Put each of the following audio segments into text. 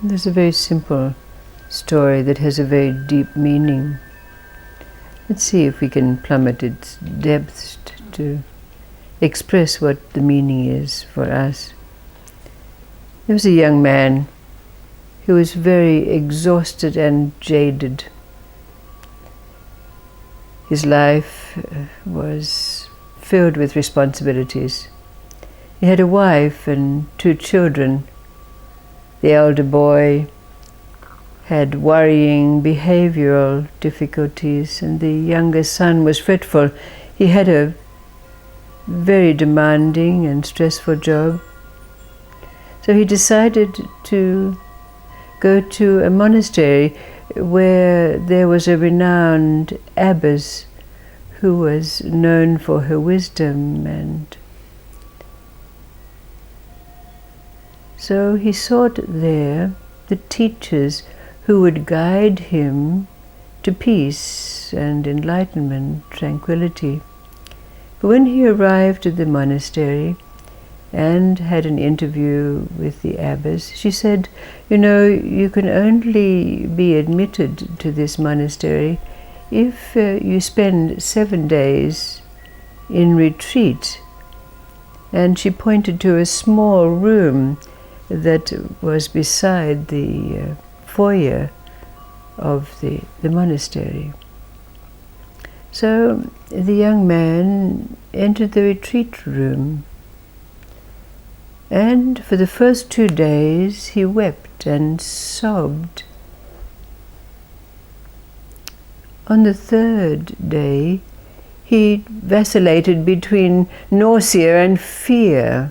There's a very simple story that has a very deep meaning. Let's see if we can plummet its depths to express what the meaning is for us. There was a young man who was very exhausted and jaded. His life was filled with responsibilities. He had a wife and 2 children. The elder boy had worrying behavioral difficulties, and the younger son was fretful. He had a very demanding and stressful job. So he decided to go to a monastery where there was a renowned abbess who was known for her wisdom, and so he sought there the teachers who would guide him to peace and enlightenment, tranquility. But when he arrived at the monastery and had an interview with the abbess, she said, "You know, you can only be admitted to this monastery if you spend 7 days in retreat." And she pointed to a small room that was beside the foyer of the monastery. So the young man entered the retreat room, and for the first 2 days he wept and sobbed. On the 3rd day he vacillated between nausea and fear.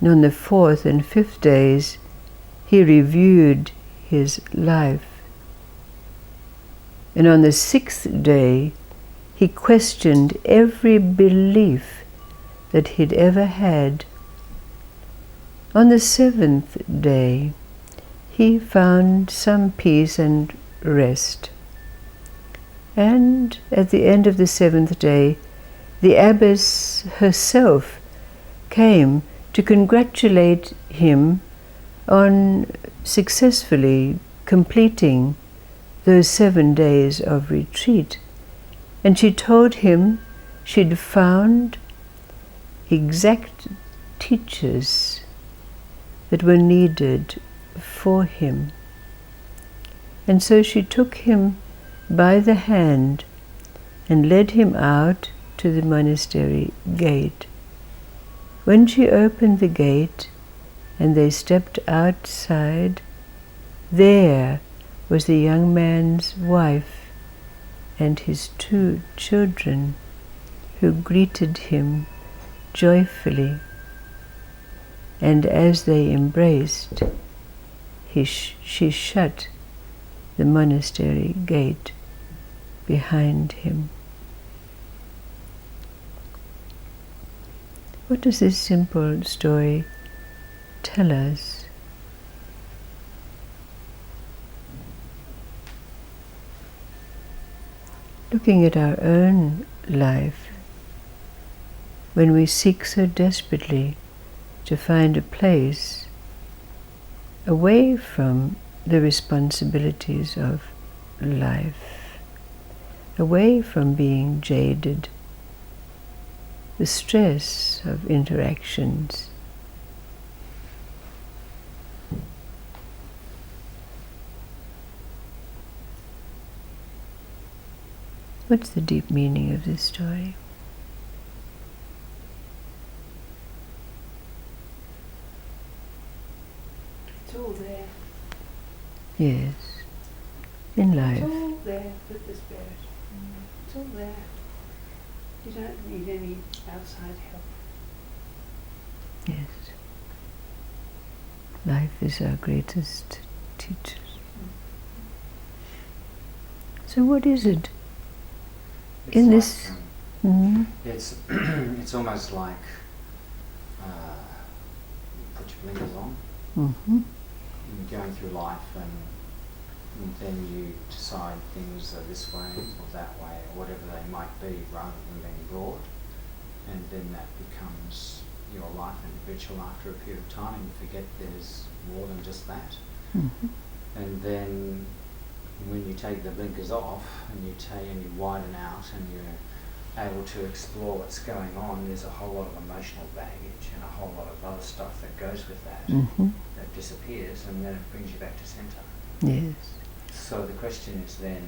And on the 4th and 5th days he reviewed his life. And on the 6th day he questioned every belief that he'd ever had. On the 7th day he found some peace and rest. And at the end of the 7th day, the abbess herself came to congratulate him on successfully completing those 7 days of retreat. And she told him she'd found exact teachers that were needed for him. And so she took him by the hand and led him out to the monastery gate. When she opened the gate and they stepped outside, there was the young man's wife and his 2 children, who greeted him joyfully. And as they embraced, she shut the monastery gate behind him. What does this simple story tell us? Looking at our own life, when we seek so desperately to find a place away from the responsibilities of life, away from being jaded, the stress of interactions. What's the deep meaning of this story? It's all there. Yes, in life. It's all there with the Spirit. It's all there. You don't need any outside help. Yes. Life is our greatest teacher. So what is it It's in like, this? It's almost like you put your blinkers on, you're going through life, and then you decide things are this way or that way or whatever they might be, rather than being broad, and then that becomes your life and ritual after a period of time, and you forget there's more than just that. Mm-hmm. And then when you take the blinkers off and you widen out and you're able to explore what's going on, there's a whole lot of emotional baggage and a whole lot of other stuff that goes with that, Mm-hmm. that disappears, and then it brings you back to centre. Yes. So the question is then,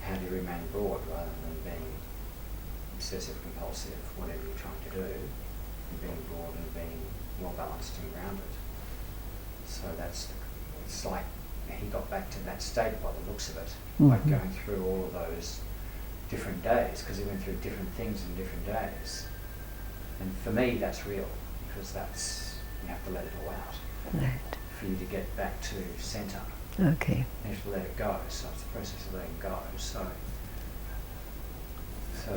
how do you remain broad rather than being obsessive, compulsive, whatever you're trying to do, and being broad and being well balanced and grounded? So it's like he got back to that state by the looks of it, by Mm-hmm. going through all of those different days, because he went through different things in different days. And for me, that's real, because you have to let it all out. Right. For you to get back to centre, Okay. you have to let it go. So it's the process of letting go. So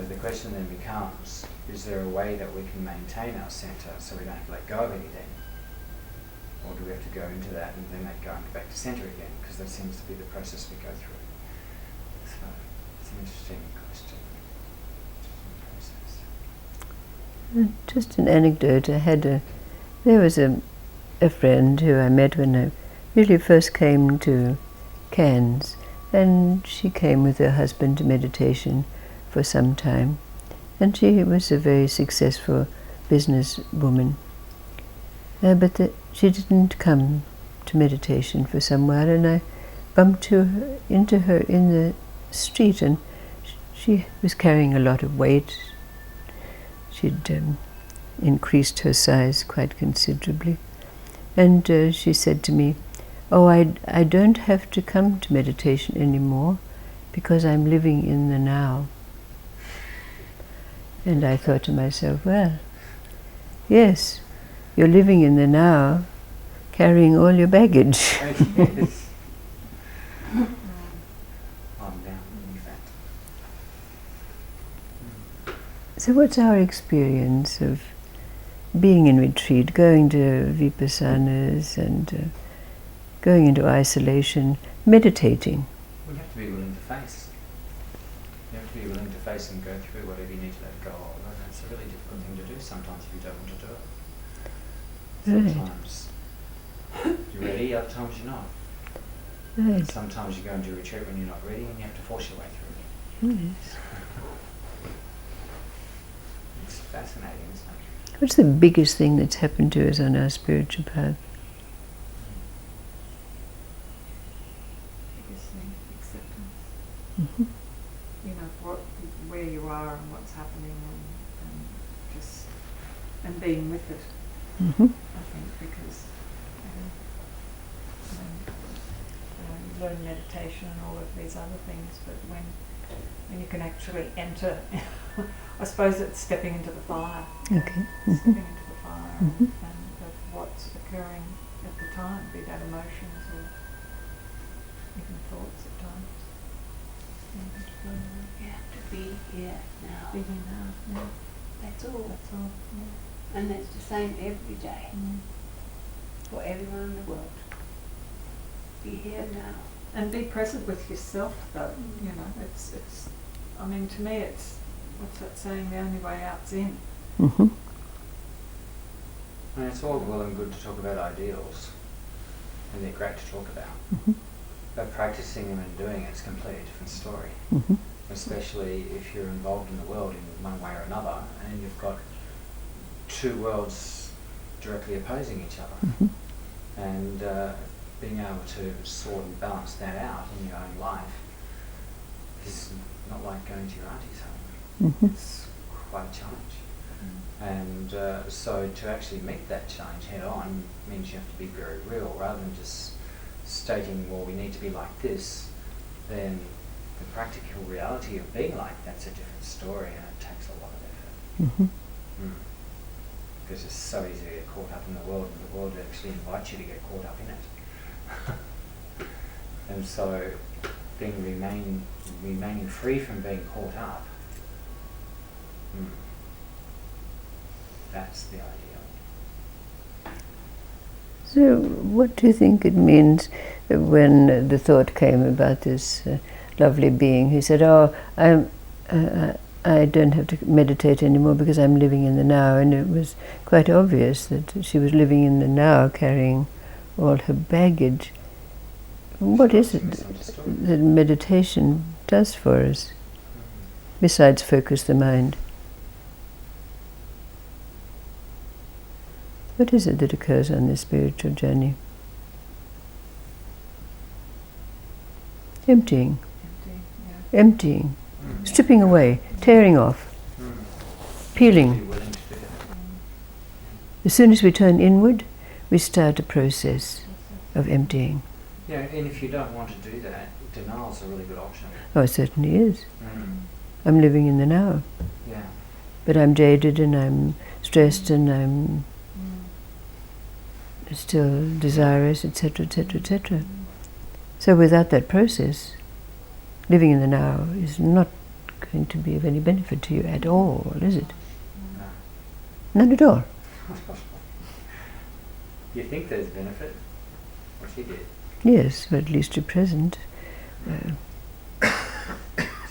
the question then becomes, is there a way that we can maintain our centre so we don't have to let go of anything? Or do we have to go into that and then let go and get back to centre again? Because that seems to be the process we go through. So it's an interesting question. Interesting process. Just an anecdote. There was a friend who I met when I really first came to Cairns, and she came with her husband to meditation for some time, and she was a very successful businesswoman. But she didn't come to meditation for some while, and I bumped into her in the street, and she was carrying a lot of weight. She'd increased her size quite considerably. And she said to me, "Oh, I don't have to come to meditation anymore because I'm living in the now." And I thought to myself, well, yes, you're living in the now, carrying all your baggage. Yes. I'm down with that. So what's our experience of being in retreat, going to vipassanas and going into isolation, meditating? We have to be willing to face. You have to be willing to face and go through whatever you need to let go of. And that's a really difficult thing to do sometimes if you don't want to do it. Right. Sometimes you're ready, other times you're not. Right. Sometimes you go into a retreat when you're not ready and you have to force your way through it. Yes. It's fascinating, isn't it? What's the biggest thing that's happened to us on our spiritual path? Biggest thing, acceptance. Mm-hmm. You know, where you are and what's happening, and being with it. Mm-hmm. I think because you learn meditation and all of these other things, but when you can actually enter, I suppose it's stepping into the fire. Okay. Stepping into the fire Mhm. and of what's occurring at the time, be that emotions or even thoughts at times. You have to be here now. Be here now. Yeah. That's all. That's all. Yeah. And that's the same every day for everyone in the world. Be here now. And be present with yourself, though. You know, it's. I mean, to me, it's what's that saying? The only way out's in. Mm-hmm. And it's all well and good to talk about ideals, and they're great to talk about. Mm-hmm. But practicing them and doing it's a completely different story. Mm-hmm. Especially if you're involved in the world in one way or another, and you've got two worlds directly opposing each other. Mm-hmm. And being able to sort and balance that out in your own life is not like going to your auntie's home. Mm-hmm. It's quite a challenge. And so to actually meet that challenge head on means you have to be very real, rather than just stating, well, we need to be like this. Then the practical reality of being like that's a different story, and it takes a lot of effort. Mm-hmm. Because it's so easy to get caught up in the world, and the world actually invites you to get caught up in it. And so remaining free from being caught up, that's the ideal. So what do you think it means when the thought came about this lovely being who said, "Oh, I don't have to meditate anymore because I'm living in the now, and it was quite obvious that she was living in the now, carrying all her baggage. What is it that meditation does for us, besides focus the mind? What is it that occurs on this spiritual journey? Emptying. Emptying. Stripping away. Tearing off. Peeling. As soon as we turn inward, we start a process of emptying. Yeah, and if you don't want to do that, denial's a really good option. Oh, it certainly is. I'm living in the now. Yeah. But I'm jaded and I'm stressed and I'm still desirous, etc., etc., etc. So without that process, living in the now is not going to be of any benefit to you at all, is it? No. None at all. You think there's benefit? What she did? Yes, or at least you're present. She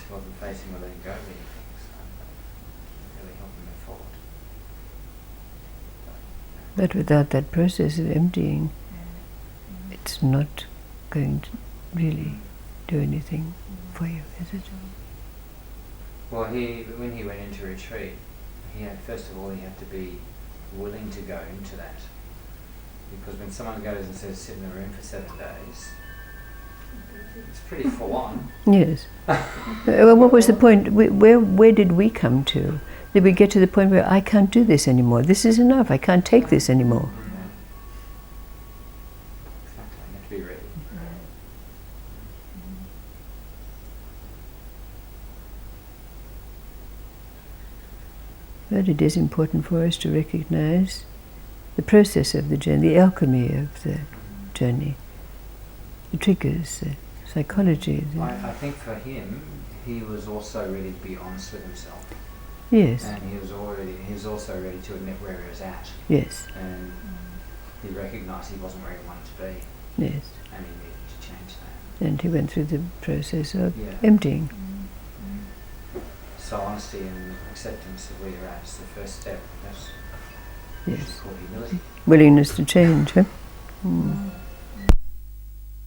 wasn't facing or letting go of anything, so really helping her forward. But without that process of emptying, it's not going to really do anything for you, is it? Well, when he went into retreat, first of all he had to be willing to go into that. Because when someone goes and says sit in the room for 7 days, it's pretty full on. Yes. Well, what was the point? Where did we come to? Did we get to the point where I can't do this anymore? This is enough. I can't take this anymore. Exactly. You have to be ready. But it is important for us to recognize the process of the journey, the alchemy of the journey, the triggers, the psychology. I think for him, he was also ready to be honest with himself. Yes. And he was also ready to admit where he was at. Yes. And he recognised he wasn't where he wanted to be. Yes. And he needed to change that. And he went through the process of emptying. So honesty and acceptance of where you're at is the first step. That's Yes. called humility. Willingness to change, huh?